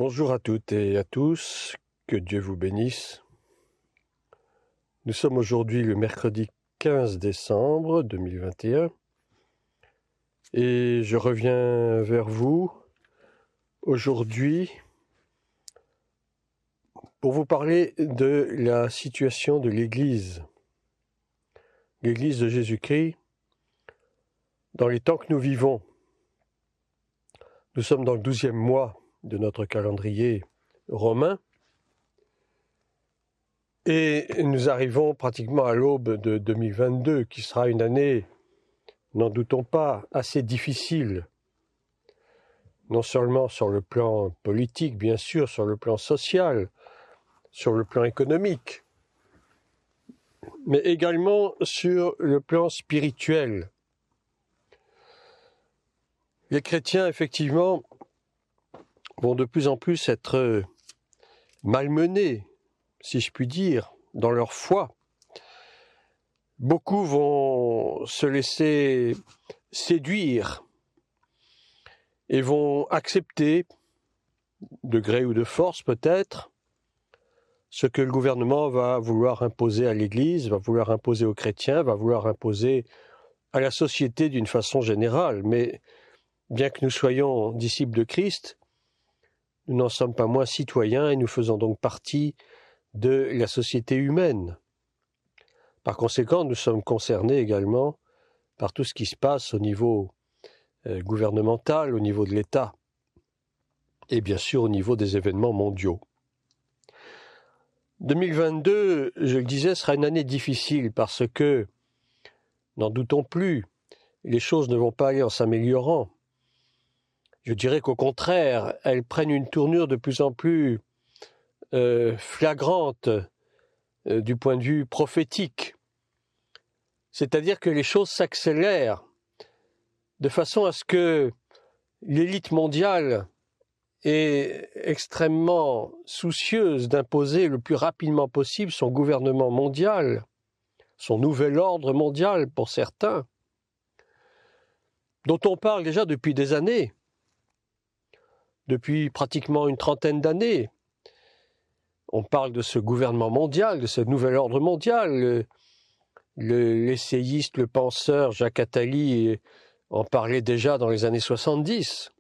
Bonjour à toutes et à tous, que Dieu vous bénisse. Nous sommes aujourd'hui le mercredi 15 décembre 2021 et je reviens vers vous aujourd'hui pour vous parler de la situation de l'Église de Jésus-Christ dans les temps que nous vivons. Nous sommes dans le 12e mois de notre calendrier romain et nous arrivons pratiquement à l'aube de 2022 qui sera une année, n'en doutons pas, assez difficile, non seulement sur le plan politique, bien sûr, sur le plan social, sur le plan économique, mais également sur le plan spirituel. Les chrétiens, effectivement, vont de plus en plus être malmenés, si je puis dire, dans leur foi. Beaucoup vont se laisser séduire et vont accepter, de gré ou de force peut-être, ce que le gouvernement va vouloir imposer à l'Église, va vouloir imposer aux chrétiens, va vouloir imposer à la société d'une façon générale. Mais bien que nous soyons disciples de Christ, nous n'en sommes pas moins citoyens et nous faisons donc partie de la société humaine. Par conséquent, nous sommes concernés également par tout ce qui se passe au niveau gouvernemental, au niveau de l'État et bien sûr au niveau des événements mondiaux. 2022, je le disais, sera une année difficile parce que, n'en doutons plus, les choses ne vont pas aller en s'améliorant. Je dirais qu'au contraire, elles prennent une tournure de plus en plus flagrante du point de vue prophétique. C'est-à-dire que les choses s'accélèrent de façon à ce que l'élite mondiale est extrêmement soucieuse d'imposer le plus rapidement possible son gouvernement mondial, son nouvel ordre mondial pour certains, dont on parle déjà depuis des années, depuis pratiquement une trentaine d'années. On parle de ce gouvernement mondial, de ce nouvel ordre mondial. L'essayiste, le penseur Jacques Attali en parlait déjà dans les années 70.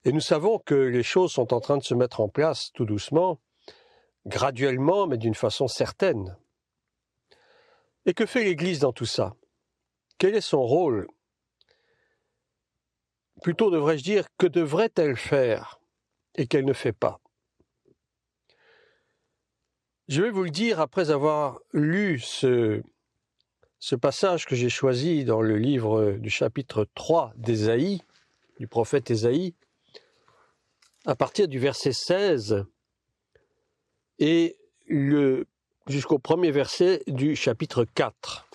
Et nous savons que les choses sont en train de se mettre en place tout doucement, graduellement, mais d'une façon certaine. Et que fait l'Église dans tout ça? Quel est son rôle? Plutôt devrais-je dire, que devrait-elle faire et qu'elle ne fait pas? Je vais vous le dire après avoir lu ce passage que j'ai choisi dans le livre du chapitre 3 d'Ésaïe, du prophète Ésaïe, à partir du verset 16 et jusqu'au premier verset du chapitre 4.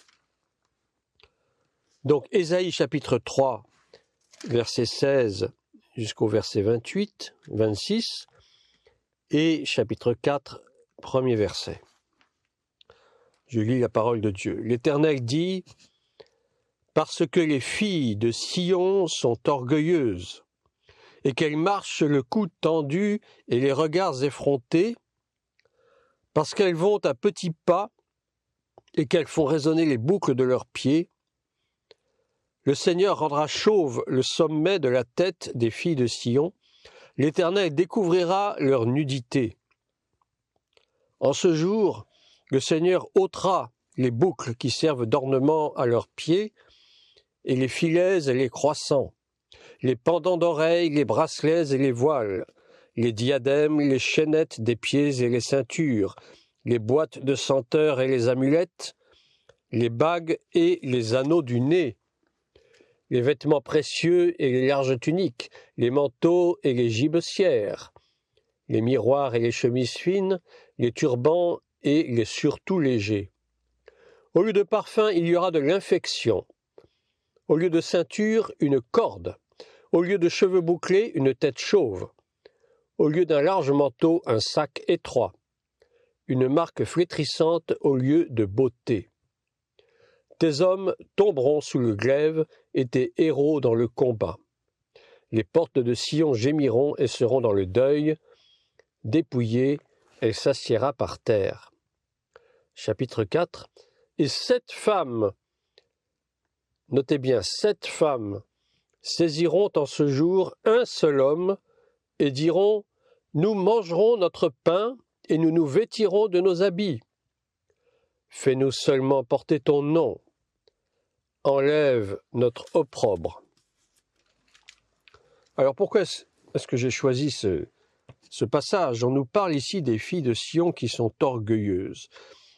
Donc Ésaïe chapitre 3, verset 16 jusqu'au verset 28, 26, et chapitre 4, premier verset. Je lis la parole de Dieu. L'Éternel dit : « Parce que les filles de Sion sont orgueilleuses, et qu'elles marchent le cou tendu et les regards effrontés, parce qu'elles vont à petits pas et qu'elles font résonner les boucles de leurs pieds, le Seigneur rendra chauve le sommet de la tête des filles de Sion, l'Éternel découvrira leur nudité. En ce jour, le Seigneur ôtera les boucles qui servent d'ornement à leurs pieds, et les filets et les croissants, les pendants d'oreilles, les bracelets et les voiles, les diadèmes, les chaînettes des pieds et les ceintures, les boîtes de senteurs et les amulettes, les bagues et les anneaux du nez, les vêtements précieux et les larges tuniques, les manteaux et les gibecières, les miroirs et les chemises fines, les turbans et les surtouts légers. Au lieu de parfum, il y aura de l'infection. Au lieu de ceinture, une corde. Au lieu de cheveux bouclés, une tête chauve. Au lieu d'un large manteau, un sac étroit. Une marque flétrissante au lieu de beauté. Tes hommes tomberont sous le glaive et tes héros dans le combat. Les portes de Sion gémiront et seront dans le deuil. Dépouillée, elle s'assiera par terre. Chapitre 4. Et 7 femmes, notez bien, 7 femmes, saisiront en ce jour un seul homme et diront : nous mangerons notre pain et nous nous vêtirons de nos habits. Fais-nous seulement porter ton nom. Enlève notre opprobre. Alors pourquoi est-ce que j'ai choisi ce passage ? On nous parle ici des filles de Sion qui sont orgueilleuses.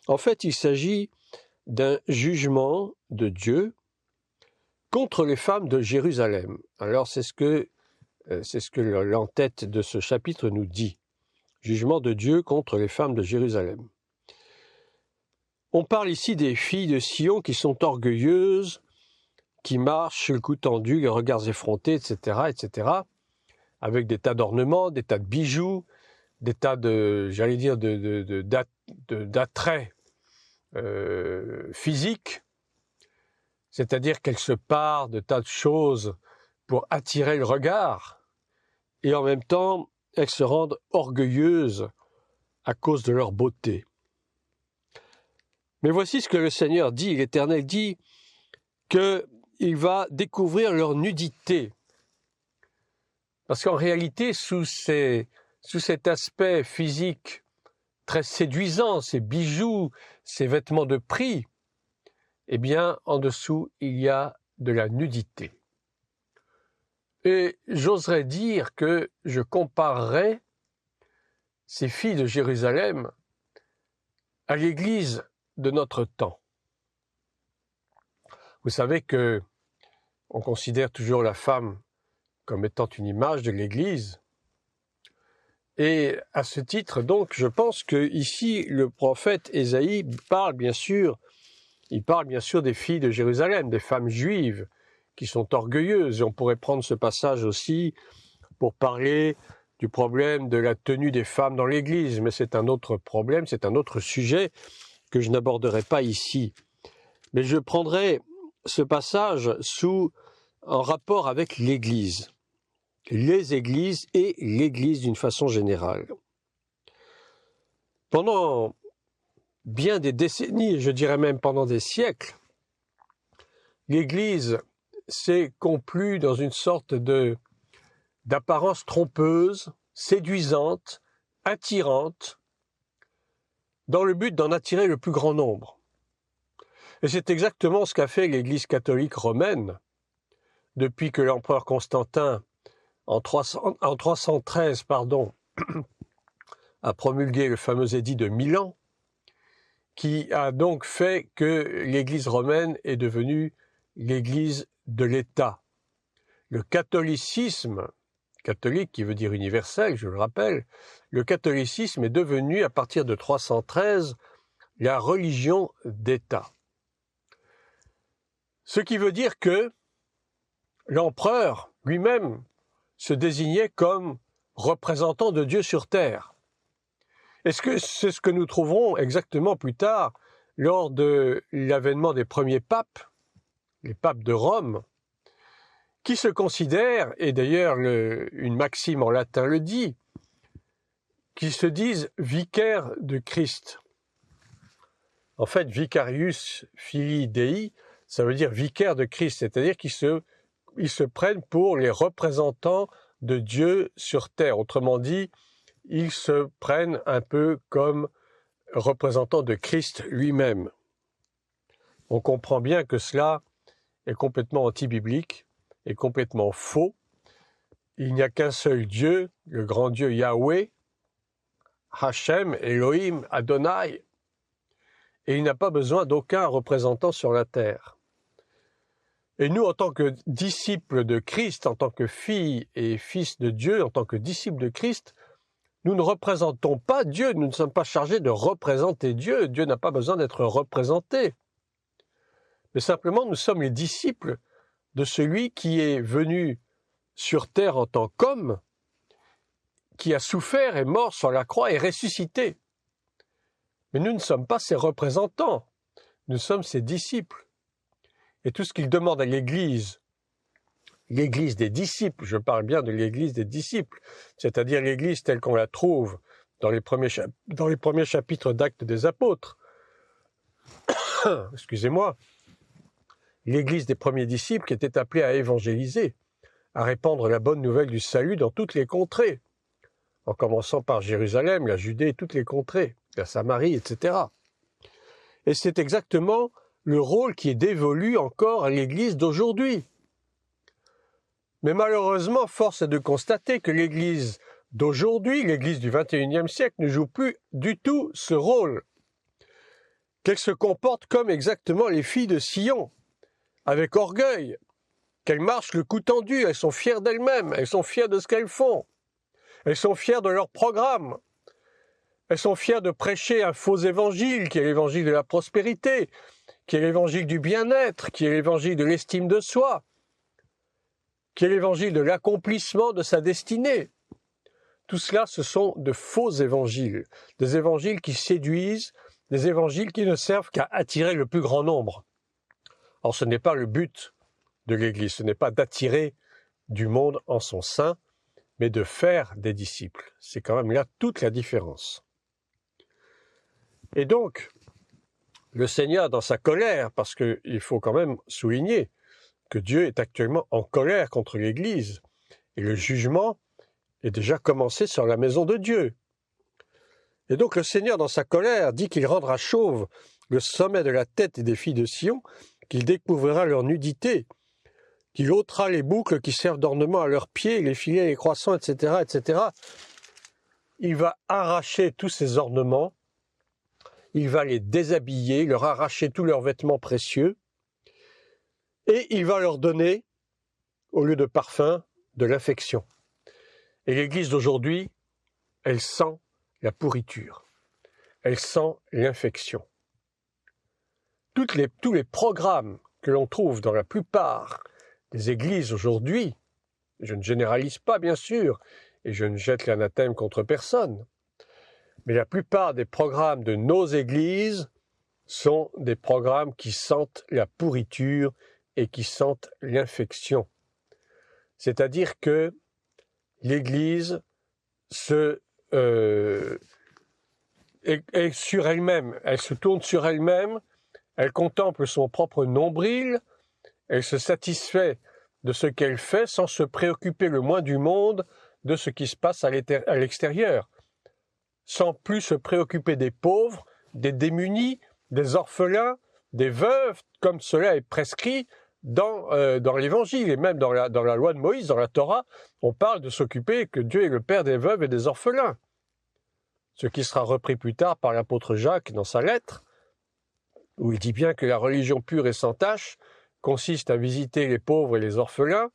En fait, il s'agit d'un jugement de Dieu contre les femmes de Jérusalem. Alors c'est ce que l'entête de ce chapitre nous dit. Jugement de Dieu contre les femmes de Jérusalem. On parle ici des filles de Sion qui sont orgueilleuses, qui marchent le cou tendu, les regards effrontés, etc., avec des tas d'ornements, des tas de bijoux, des tas d'attraits physiques, c'est-à-dire qu'elles se parent de tas de choses pour attirer le regard, et en même temps, elles se rendent orgueilleuses à cause de leur beauté. Mais voici ce que le Seigneur dit, l'Éternel dit, qu'il va découvrir leur nudité. Parce qu'en réalité, sous cet aspect physique très séduisant, ces bijoux, ces vêtements de prix, eh bien, en dessous, il y a de la nudité. Et j'oserais dire que je comparerais ces filles de Jérusalem à l'Église de notre temps. Vous savez que on considère toujours la femme comme étant une image de l'Église. Et à ce titre, donc, je pense que ici le prophète Ésaïe parle bien sûr des filles de Jérusalem, des femmes juives qui sont orgueilleuses. Et on pourrait prendre ce passage aussi pour parler du problème de la tenue des femmes dans l'Église, mais c'est un autre problème, c'est un autre sujet que je n'aborderai pas ici. Mais je prendrai ce passage en rapport avec l'Église, les Églises et l'Église d'une façon générale. Pendant bien des décennies, je dirais même pendant des siècles, l'Église s'est complue dans une sorte d'apparence trompeuse, séduisante, attirante, dans le but d'en attirer le plus grand nombre. Et c'est exactement ce qu'a fait l'Église catholique romaine depuis que l'empereur Constantin, en 313, a promulgué le fameux édit de Milan, qui a donc fait que l'Église romaine est devenue l'Église de l'État. Le catholicisme, catholique qui veut dire universel, je le rappelle, le catholicisme est devenu, à partir de 313, la religion d'État. Ce qui veut dire que l'empereur lui-même se désignait comme représentant de Dieu sur terre. Est-ce que c'est ce que nous trouverons exactement plus tard lors de l'avènement des premiers papes, les papes de Rome, qui se considèrent, et d'ailleurs une maxime en latin le dit, qui se disent vicaires de Christ. En fait, vicarius filii Dei, ça veut dire vicaire de Christ, c'est-à-dire qu'ils se prennent pour les représentants de Dieu sur terre. Autrement dit, ils se prennent un peu comme représentants de Christ lui-même. On comprend bien que cela est complètement anti-biblique et complètement faux. Il n'y a qu'un seul Dieu, le grand Dieu Yahweh, Hachem, Elohim, Adonai, et il n'a pas besoin d'aucun représentant sur la terre. Et nous, en tant que disciples de Christ, en tant que filles et fils de Dieu, en tant que disciples de Christ, nous ne représentons pas Dieu, nous ne sommes pas chargés de représenter Dieu. Dieu n'a pas besoin d'être représenté. Mais simplement, nous sommes les disciples de celui qui est venu sur terre en tant qu'homme, qui a souffert, est mort sur la croix et ressuscité. Mais nous ne sommes pas ses représentants, nous sommes ses disciples. Et tout ce qu'il demande à l'Église l'église des disciples, je parle bien de l'église des disciples, c'est-à-dire l'église telle qu'on la trouve dans les premiers chapitres d'Actes des Apôtres. Excusez-moi. L'église des premiers disciples qui était appelée à évangéliser, à répandre la bonne nouvelle du salut dans toutes les contrées, en commençant par Jérusalem, la Judée, toutes les contrées, la Samarie, etc. Et c'est exactement le rôle qui est dévolu encore à l'église d'aujourd'hui. Mais malheureusement, force est de constater que l'église d'aujourd'hui, l'église du XXIe siècle, ne joue plus du tout ce rôle. Qu'elle se comporte comme exactement les filles de Sion, avec orgueil, qu'elles marchent le cou tendu, elles sont fières d'elles-mêmes, elles sont fières de ce qu'elles font, elles sont fières de leur programme, elles sont fières de prêcher un faux évangile, qui est l'évangile de la prospérité, qui est l'évangile du bien-être, qui est l'évangile de l'estime de soi, qui est l'évangile de l'accomplissement de sa destinée. Tout cela, ce sont de faux évangiles, des évangiles qui séduisent, des évangiles qui ne servent qu'à attirer le plus grand nombre. Alors ce n'est pas le but de l'Église, ce n'est pas d'attirer du monde en son sein, mais de faire des disciples. C'est quand même là toute la différence. Et donc, le Seigneur, dans sa colère, parce qu'il faut quand même souligner que Dieu est actuellement en colère contre l'Église, et le jugement est déjà commencé sur la maison de Dieu. Et donc le Seigneur, dans sa colère, dit qu'il rendra chauve le sommet de la tête des filles de Sion, qu'il découvrira leur nudité, qu'il ôtera les boucles qui servent d'ornement à leurs pieds, les filets, les croissants, etc., etc. Il va arracher tous ces ornements, il va les déshabiller, leur arracher tous leurs vêtements précieux, et il va leur donner, au lieu de parfum, de l'infection. Et l'Église d'aujourd'hui, elle sent la pourriture, elle sent l'infection. Tous les programmes que l'on trouve dans la plupart des églises aujourd'hui, je ne généralise pas bien sûr, et je ne jette l'anathème contre personne, mais la plupart des programmes de nos églises sont des programmes qui sentent la pourriture et qui sentent l'infection. C'est-à-dire que l'Église est sur elle-même, elle se tourne sur elle-même, elle contemple son propre nombril, elle se satisfait de ce qu'elle fait sans se préoccuper le moins du monde de ce qui se passe à l'extérieur, sans plus se préoccuper des pauvres, des démunis, des orphelins, des veuves, comme cela est prescrit dans l'Évangile, et même dans la loi de Moïse, dans la Torah, on parle de s'occuper que Dieu est le Père des veuves et des orphelins. Ce qui sera repris plus tard par l'apôtre Jacques dans sa lettre, où il dit bien que la religion pure et sans tache consiste à visiter les pauvres et les orphelins,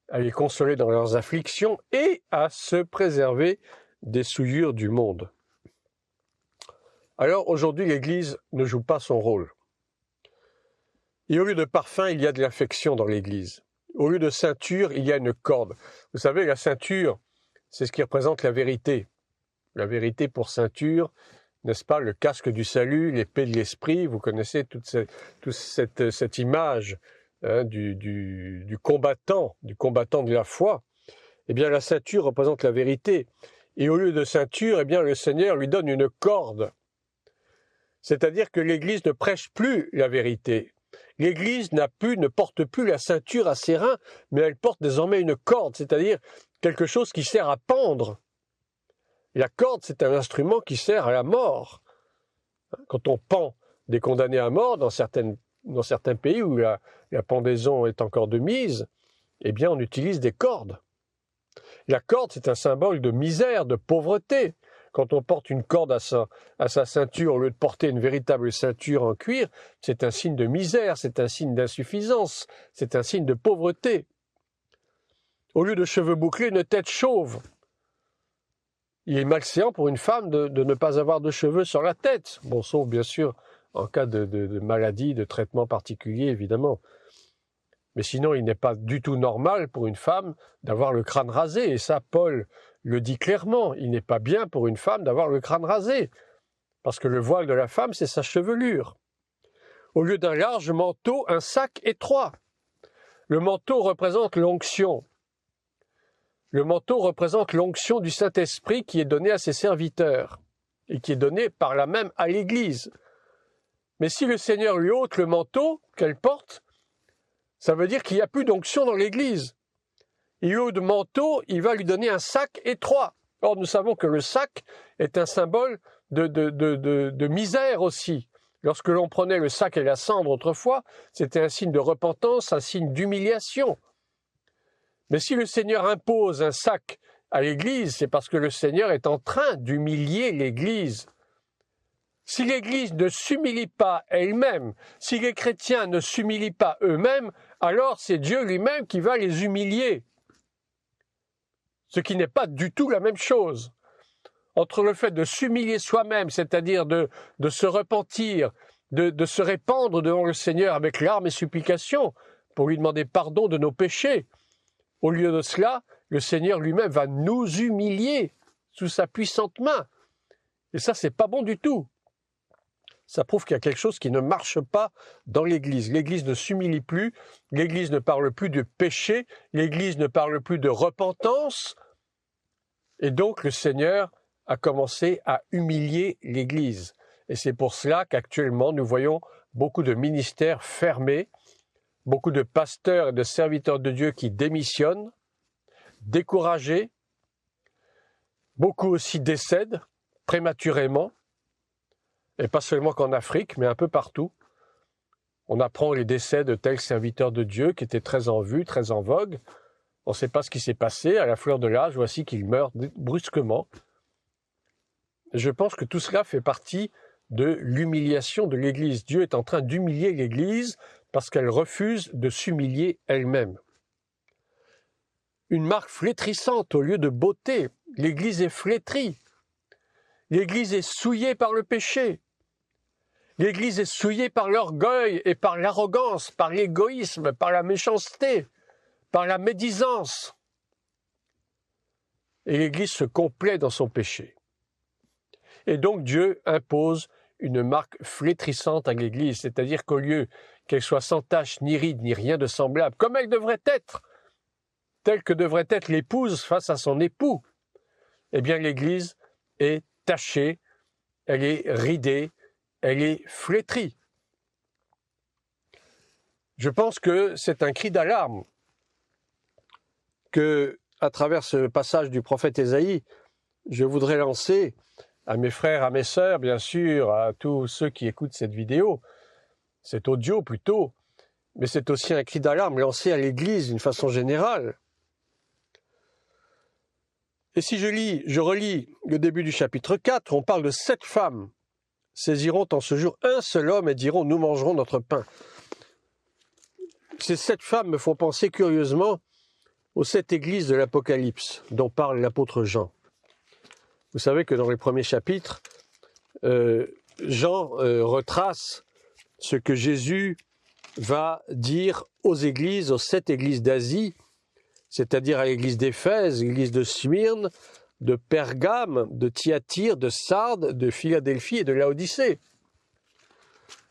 à les consoler dans leurs afflictions et à se préserver des souillures du monde. Alors aujourd'hui, l'Église ne joue pas son rôle. Et au lieu de parfum, il y a de l'infection dans l'Église. Au lieu de ceinture, il y a une corde. Vous savez, la ceinture, c'est ce qui représente la vérité. La vérité pour ceinture, n'est-ce pas, le casque du salut, l'épée de l'esprit, vous connaissez toute cette image du combattant de la foi. Eh bien, la ceinture représente la vérité. Et au lieu de ceinture, eh bien, le Seigneur lui donne une corde. C'est-à-dire que l'Église ne prêche plus la vérité. L'Église ne porte plus la ceinture à ses reins, mais elle porte désormais une corde, c'est-à-dire quelque chose qui sert à pendre. La corde, c'est un instrument qui sert à la mort. Quand on pend des condamnés à mort dans certains pays où la pendaison est encore de mise, eh bien on utilise des cordes. La corde, c'est un symbole de misère, de pauvreté. Quand on porte une corde à sa ceinture, au lieu de porter une véritable ceinture en cuir, c'est un signe de misère, c'est un signe d'insuffisance, c'est un signe de pauvreté. Au lieu de cheveux bouclés, une tête chauve. Il est malséant pour une femme de ne pas avoir de cheveux sur la tête. Bon, sauf bien sûr en cas de maladie, de traitement particulier, évidemment. Mais sinon, il n'est pas du tout normal pour une femme d'avoir le crâne rasé. Et ça, Paul le dit clairement. Il n'est pas bien pour une femme d'avoir le crâne rasé. Parce que le voile de la femme, c'est sa chevelure. Au lieu d'un large manteau, un sac étroit. Le manteau représente l'onction. Le manteau représente l'onction du Saint-Esprit qui est donnée à ses serviteurs et qui est donnée par là même à l'Église. Mais si le Seigneur lui ôte le manteau qu'elle porte, ça veut dire qu'il n'y a plus d'onction dans l'Église. Il lui ôte le manteau, il va lui donner un sac étroit. Or, nous savons que le sac est un symbole de misère aussi. Lorsque l'on prenait le sac et la cendre autrefois, c'était un signe de repentance, un signe d'humiliation. Mais si le Seigneur impose un sac à l'Église, c'est parce que le Seigneur est en train d'humilier l'Église. Si l'Église ne s'humilie pas elle-même, si les chrétiens ne s'humilient pas eux-mêmes, alors c'est Dieu lui-même qui va les humilier. Ce qui n'est pas du tout la même chose. Entre le fait de s'humilier soi-même, c'est-à-dire de se repentir, de se répandre devant le Seigneur avec larmes et supplications pour lui demander pardon de nos péchés, au lieu de cela, le Seigneur lui-même va nous humilier sous sa puissante main. Et ça, c'est pas bon du tout. Ça prouve qu'il y a quelque chose qui ne marche pas dans l'Église. L'Église ne s'humilie plus, l'Église ne parle plus de péché, l'Église ne parle plus de repentance. Et donc, le Seigneur a commencé à humilier l'Église. Et c'est pour cela qu'actuellement, nous voyons beaucoup de ministères fermés, beaucoup de pasteurs et de serviteurs de Dieu qui démissionnent, découragés, beaucoup aussi décèdent prématurément, et pas seulement qu'en Afrique, mais un peu partout. On apprend les décès de tels serviteurs de Dieu qui étaient très en vue, très en vogue. On ne sait pas ce qui s'est passé, à la fleur de l'âge, voici qu'ils meurent brusquement. Je pense que tout cela fait partie de l'humiliation de l'Église. Dieu est en train d'humilier l'Église parce qu'elle refuse de s'humilier elle-même. Une marque flétrissante au lieu de beauté. L'Église est flétrie. L'Église est souillée par le péché. L'Église est souillée par l'orgueil et par l'arrogance, par l'égoïsme, par la méchanceté, par la médisance. Et l'Église se complaît dans son péché. Et donc Dieu impose une marque flétrissante à l'Église, c'est-à-dire qu'au lieu qu'elle soit sans tache, ni ride, ni rien de semblable, comme elle devrait être, telle que devrait être l'épouse face à son époux, eh bien l'Église est tachée, elle est ridée, elle est flétrie. Je pense que c'est un cri d'alarme que, à travers ce passage du prophète Ésaïe, je voudrais lancer à mes frères, à mes sœurs, bien sûr, à tous ceux qui écoutent cette vidéo, cet audio plutôt, mais c'est aussi un cri d'alarme lancé à l'Église d'une façon générale. Et si je relis le début du chapitre 4, on parle de 7 femmes saisiront en ce jour un seul homme et diront « nous mangerons notre pain ». Ces 7 femmes me font penser curieusement aux 7 églises de l'Apocalypse dont parle l'apôtre Jean. Vous savez que dans les premiers chapitres, Jean retrace ce que Jésus va dire aux églises, aux 7 églises d'Asie, c'est-à-dire à l'église d'Éphèse, l'église de Smyrne, de Pergame, de Thyatire, de Sardes, de Philadelphie et de Laodicée.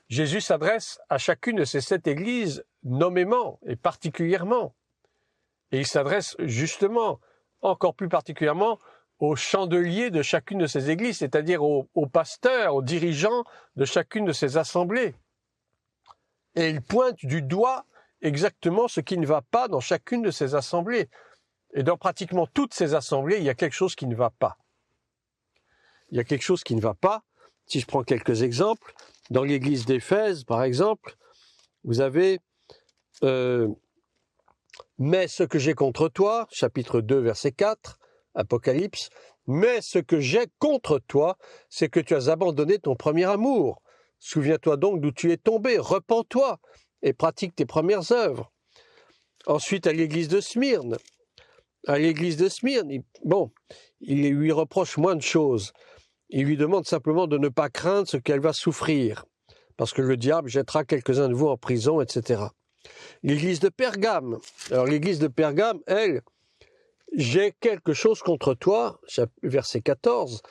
Jésus s'adresse à chacune de ces 7 églises nommément et particulièrement. Et il s'adresse justement, encore plus particulièrement, aux chandeliers de chacune de ces églises, c'est-à-dire aux pasteurs, aux dirigeants de chacune de ces assemblées. Et il pointe du doigt exactement ce qui ne va pas dans chacune de ces assemblées. Et dans pratiquement toutes ces assemblées, il y a quelque chose qui ne va pas. Il y a quelque chose qui ne va pas. Si je prends quelques exemples, dans l'église d'Éphèse, par exemple, vous avez « Mais ce que j'ai contre toi », chapitre 2, verset 4, Apocalypse, « Mais ce que j'ai contre toi, c'est que tu as abandonné ton premier amour. Souviens-toi donc d'où tu es tombé, repens-toi et pratique tes premières œuvres. » Ensuite, à l'église de Smyrne, il lui reproche moins de choses. Il lui demande simplement de ne pas craindre ce qu'elle va souffrir, parce que le diable jettera quelques-uns de vous en prison, etc. L'église de Pergame. Alors l'église de Pergame, elle, j'ai quelque chose contre toi, verset 14,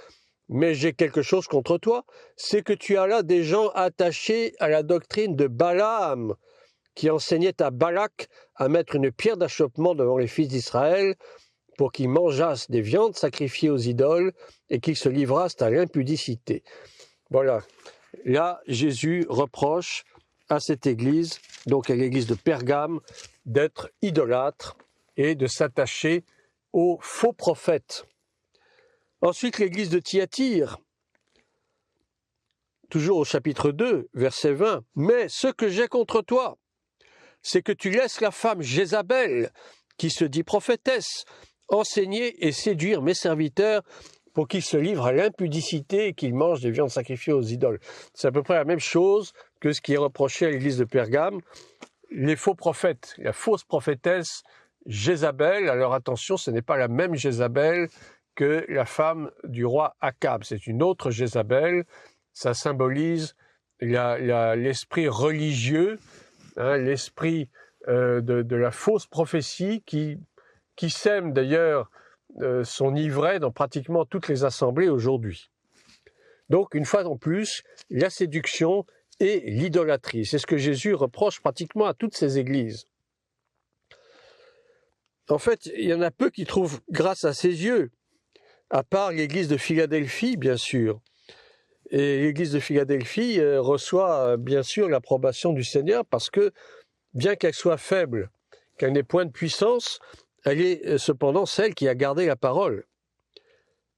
mais j'ai quelque chose contre toi, c'est que tu as là des gens attachés à la doctrine de Balaam, qui enseignait à Balak à mettre une pierre d'achoppement devant les fils d'Israël pour qu'ils mangeassent des viandes sacrifiées aux idoles et qu'ils se livrassent à l'impudicité. Voilà. Là, Jésus reproche à cette église, donc à l'église de Pergame, d'être idolâtre et de s'attacher aux faux prophètes. Ensuite, l'église de Thyatire, toujours au chapitre 2, verset 20. « Mais ce que j'ai contre toi, c'est que tu laisses la femme Jézabel, qui se dit prophétesse, enseigner et séduire mes serviteurs pour qu'ils se livrent à l'impudicité et qu'ils mangent des viandes sacrifiées aux idoles. » C'est à peu près la même chose que ce qui est reproché à l'église de Pergame. Les faux prophètes, la fausse prophétesse Jézabel, alors attention, ce n'est pas la même Jézabel que la femme du roi Akab, c'est une autre Jézabel. Ça symbolise l'esprit religieux, hein, l'esprit de la fausse prophétie qui sème d'ailleurs son ivraie dans pratiquement toutes les assemblées aujourd'hui. Donc, une fois en plus, la séduction et l'idolâtrie. C'est ce que Jésus reproche pratiquement à toutes ces églises. En fait, il y en a peu qui trouvent grâce à ses yeux, à part l'église de Philadelphie, bien sûr. Et l'église de Philadelphie reçoit bien sûr l'approbation du Seigneur parce que, bien qu'elle soit faible, qu'elle n'ait point de puissance, elle est cependant celle qui a gardé la parole.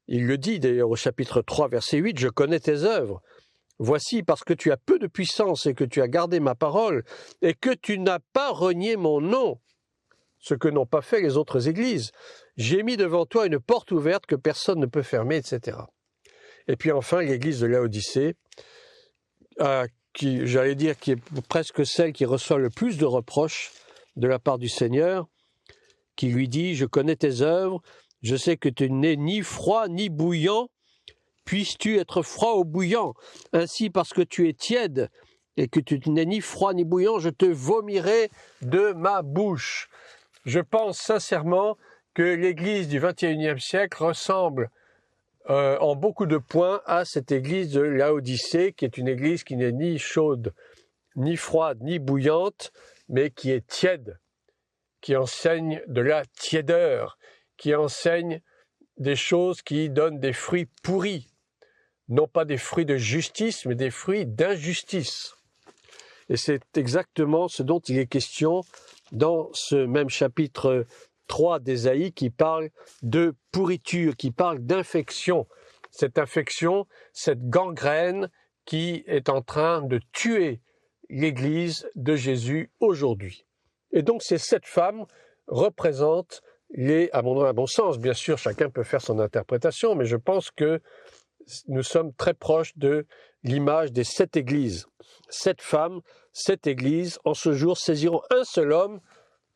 Il le dit d'ailleurs au chapitre 3, verset 8, « Je connais tes œuvres. Voici, parce que tu as peu de puissance et que tu as gardé ma parole, et que tu n'as pas renié mon nom, ce que n'ont pas fait les autres églises. J'ai mis devant toi une porte ouverte que personne ne peut fermer, etc. » Et puis enfin, l'église de Laodicée, qui est presque celle qui reçoit le plus de reproches de la part du Seigneur, qui lui dit « Je connais tes œuvres, je sais que tu n'es ni froid ni bouillant, puisses-tu être froid ou bouillant? Ainsi, parce que tu es tiède et que tu n'es ni froid ni bouillant, je te vomirai de ma bouche. » Je pense sincèrement que l'Église du XXIe siècle ressemble en beaucoup de points à cette Église de Laodicée, qui est une Église qui n'est ni chaude, ni froide, ni bouillante, mais qui est tiède, qui enseigne de la tiédeur, qui enseigne des choses qui donnent des fruits pourris, non pas des fruits de justice, mais des fruits d'injustice. Et c'est exactement ce dont il est question dans ce même chapitre 3 d'Ésaïe qui parle de pourriture, qui parle d'infection. Cette infection, cette gangrène qui est en train de tuer l'Église de Jésus aujourd'hui. Et donc ces 7 femmes représentent à mon sens, bien sûr, chacun peut faire son interprétation, mais je pense que nous sommes très proches de l'image des 7 églises. 7 femmes, 7 églises, en ce jour saisiront un seul homme,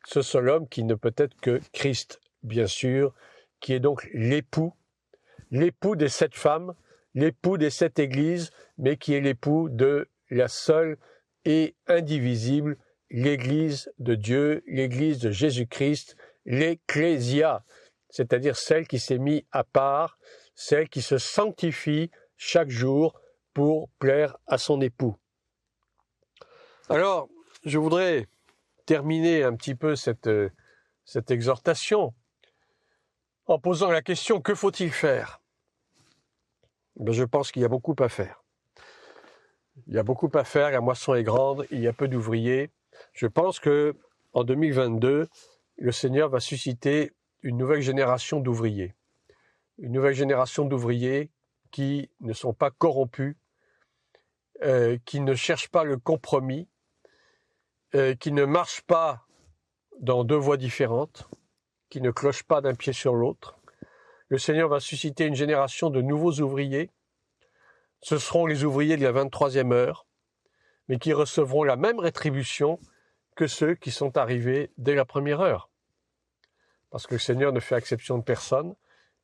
ce seul homme qui ne peut être que Christ, bien sûr, qui est donc l'époux des 7 femmes, l'époux des 7 églises, mais qui est l'époux de la seule et indivisible, l'Église de Dieu, l'Église de Jésus-Christ, l'Ecclésia, c'est-à-dire celle qui s'est mise à part, celle qui se sanctifie chaque jour pour plaire à son époux. Alors, je voudrais terminer un petit peu cette exhortation en posant la question, que faut-il faire ? Je pense qu'il y a beaucoup à faire. Il y a beaucoup à faire, la moisson est grande, il y a peu d'ouvriers. Je pense qu'en 2022, le Seigneur va susciter une nouvelle génération d'ouvriers. Une nouvelle génération d'ouvriers qui ne sont pas corrompus, qui ne cherchent pas le compromis, qui ne marchent pas dans 2 voies différentes, qui ne clochent pas d'un pied sur l'autre. Le Seigneur va susciter une génération de nouveaux ouvriers. Ce seront les ouvriers de la 23e heure, mais qui recevront la même rétribution que ceux qui sont arrivés dès la première heure. Parce que le Seigneur ne fait exception de personne,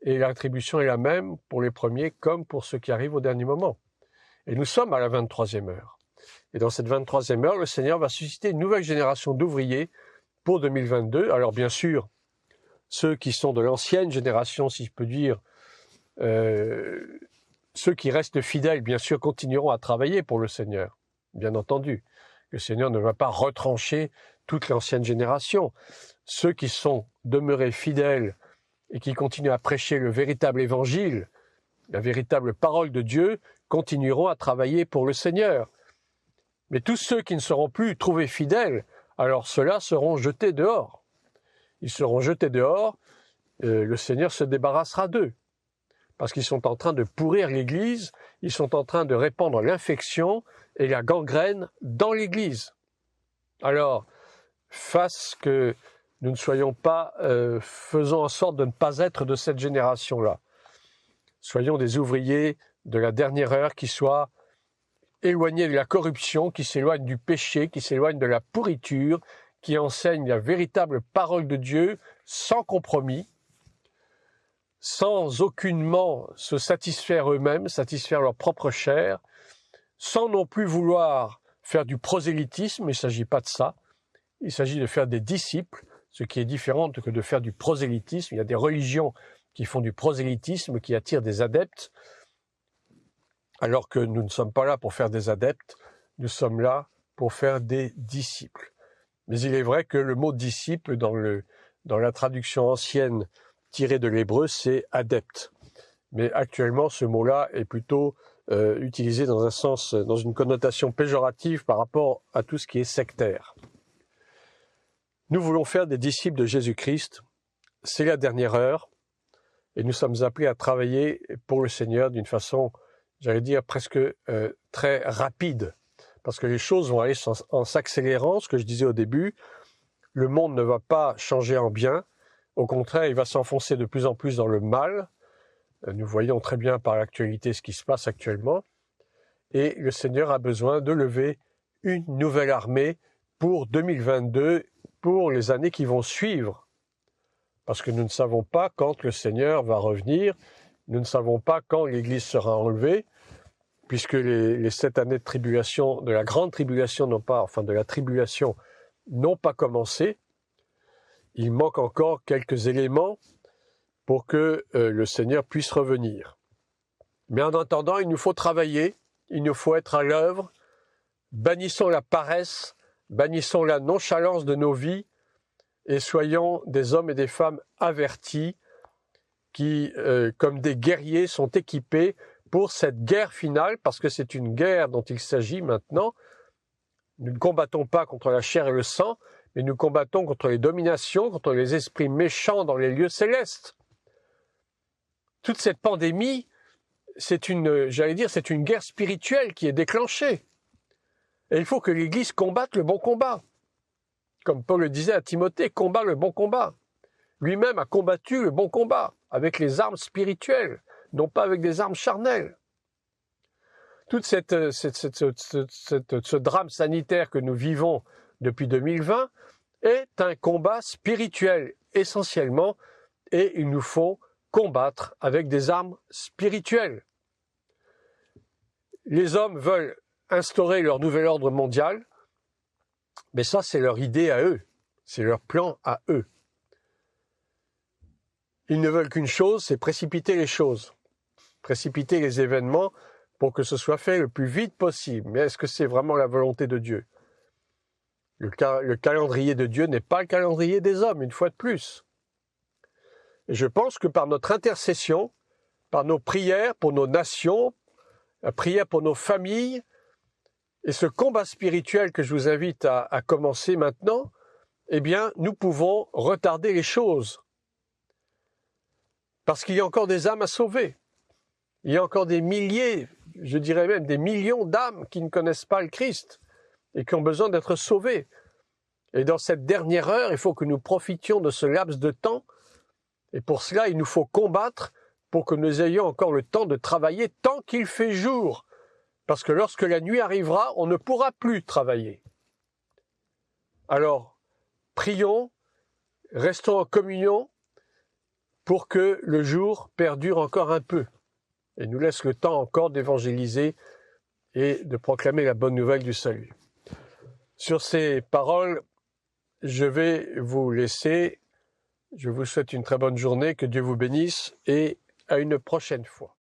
et la rétribution est la même pour les premiers comme pour ceux qui arrivent au dernier moment. Et nous sommes à la 23e heure. Et dans cette 23e heure, le Seigneur va susciter une nouvelle génération d'ouvriers pour 2022. Alors bien sûr, ceux qui sont de l'ancienne génération, si je peux dire, ceux qui restent fidèles, bien sûr, continueront à travailler pour le Seigneur, bien entendu. Le Seigneur ne va pas retrancher toute l'ancienne génération. Ceux qui sont demeurés fidèles et qui continuent à prêcher le véritable évangile, la véritable parole de Dieu, continueront à travailler pour le Seigneur. Mais tous ceux qui ne seront plus trouvés fidèles, alors ceux-là seront jetés dehors. Ils seront jetés dehors, le Seigneur se débarrassera d'eux. Parce qu'ils sont en train de pourrir l'Église, ils sont en train de répandre l'infection et la gangrène dans l'Église. Alors, face que nous ne soyons pas, faisons en sorte de ne pas être de cette génération-là. Soyons des ouvriers de la dernière heure qui soient éloignés de la corruption, qui s'éloignent du péché, qui s'éloignent de la pourriture, qui enseignent la véritable parole de Dieu sans compromis, sans aucunement se satisfaire eux-mêmes, satisfaire leur propre chair, sans non plus vouloir faire du prosélytisme, il ne s'agit pas de ça, il s'agit de faire des disciples, ce qui est différent que de faire du prosélytisme. Il y a des religions qui font du prosélytisme, qui attirent des adeptes, alors que nous ne sommes pas là pour faire des adeptes, nous sommes là pour faire des disciples. Mais il est vrai que le mot disciple, dans la traduction ancienne tirée de l'hébreu, c'est adepte. Mais actuellement, ce mot-là est plutôt utilisé dans un sens, dans une connotation péjorative par rapport à tout ce qui est sectaire. Nous voulons faire des disciples de Jésus-Christ. C'est la dernière heure et nous sommes appelés à travailler pour le Seigneur d'une façon, j'allais dire, presque très rapide. Parce que les choses vont aller en s'accélérant, ce que je disais au début. Le monde ne va pas changer en bien. Au contraire, il va s'enfoncer de plus en plus dans le mal. Nous voyons très bien par l'actualité ce qui se passe actuellement. Et le Seigneur a besoin de lever une nouvelle armée pour 2022, pour les années qui vont suivre. Parce que nous ne savons pas quand le Seigneur va revenir, nous ne savons pas quand l'Église sera enlevée, puisque les 7 années de tribulation, de la grande tribulation, de la tribulation, n'ont pas commencé. Il manque encore quelques éléments pour que le Seigneur puisse revenir. Mais en attendant, il nous faut travailler, il nous faut être à l'œuvre, bannissons la paresse, bannissons la nonchalance de nos vies et soyons des hommes et des femmes avertis qui, comme des guerriers, sont équipés pour cette guerre finale, parce que c'est une guerre dont il s'agit maintenant. Nous ne combattons pas contre la chair et le sang, mais nous combattons contre les dominations, contre les esprits méchants dans les lieux célestes. Toute cette pandémie, c'est une guerre spirituelle qui est déclenchée. Et il faut que l'Église combatte le bon combat. Comme Paul le disait à Timothée, combat le bon combat. Lui-même a combattu le bon combat avec les armes spirituelles, non pas avec des armes charnelles. Tout ce drame sanitaire que nous vivons depuis 2020 est un combat spirituel essentiellement, et il nous faut combattre avec des armes spirituelles. Les hommes veulent instaurer leur nouvel ordre mondial, mais ça c'est leur idée à eux, c'est leur plan à eux. Ils ne veulent qu'une chose, c'est précipiter les choses, précipiter les événements pour que ce soit fait le plus vite possible. Mais est-ce que c'est vraiment la volonté de Dieu ? Le calendrier de Dieu n'est pas le calendrier des hommes, une fois de plus. Et je pense que par notre intercession, par nos prières pour nos nations, la prière pour nos familles, et ce combat spirituel que je vous invite à commencer maintenant, eh bien, nous pouvons retarder les choses. Parce qu'il y a encore des âmes à sauver. Il y a encore des milliers, je dirais même des millions d'âmes qui ne connaissent pas le Christ et qui ont besoin d'être sauvées. Et dans cette dernière heure, il faut que nous profitions de ce laps de temps. Et pour cela, il nous faut combattre pour que nous ayons encore le temps de travailler tant qu'il fait jour. Parce que lorsque la nuit arrivera, on ne pourra plus travailler. Alors, prions, restons en communion pour que le jour perdure encore un peu et nous laisse le temps encore d'évangéliser et de proclamer la bonne nouvelle du salut. Sur ces paroles, je vais vous laisser. Je vous souhaite une très bonne journée, que Dieu vous bénisse et à une prochaine fois.